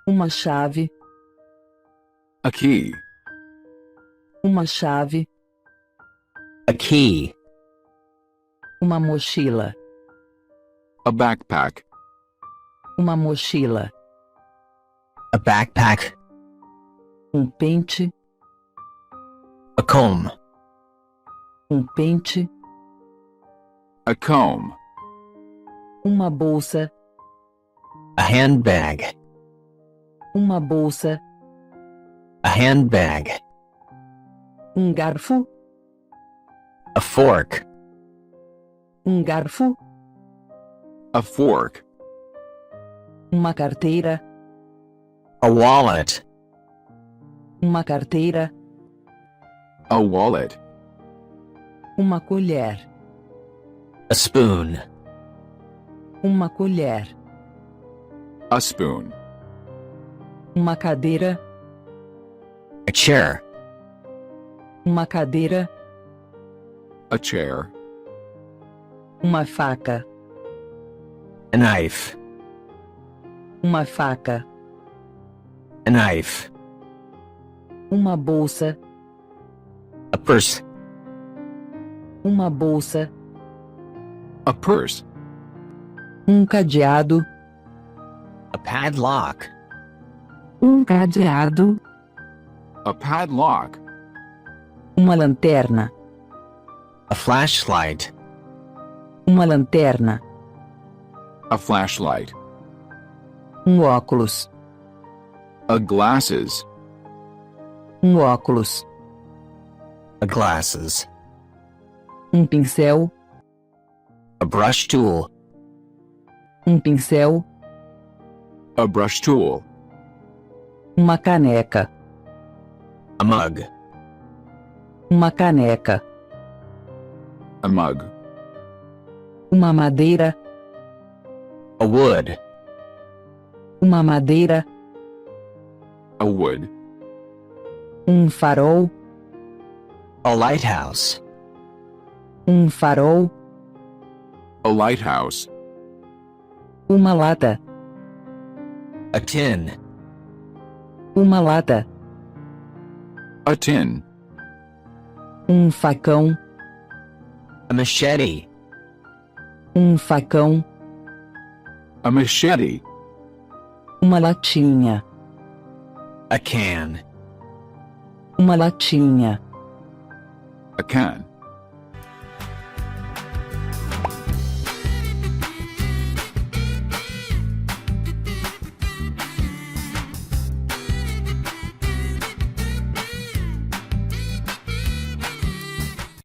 Uma chave. A key. Uma chave. A key. Uma mochila. A backpack. Uma mochila. A backpack. Pente. A comb. Pente. A comb. Uma bolsa. A handbag. Uma bolsa. A handbag. Garfo. A fork. Garfo. A fork. Uma carteira. A wallet. Uma carteira. A wallet. Uma colher. A spoon. Uma colher. A spoon. Uma cadeira. A chair. Uma cadeira. A chair. Uma faca. A knife. Uma faca. A knife. Uma bolsa. A purse. Uma bolsa. A purse. Cadeado. A padlock. Cadeado. A padlock. Uma lanterna. A flashlight. Uma lanterna. A flashlight. Óculos. A glasses. Óculos. A glasses. Pincel. A brush tool. Pincel. A brush tool. Uma caneca. A mug. Uma caneca. A mug. Uma madeira. A wood. Uma madeira. A wood. Farol. A lighthouse. Farol. A lighthouse. Uma lata. A tin. Uma lata. A tin. Facão. A machete. Facão. A machete. Uma latinha. A can. Uma latinha. A can.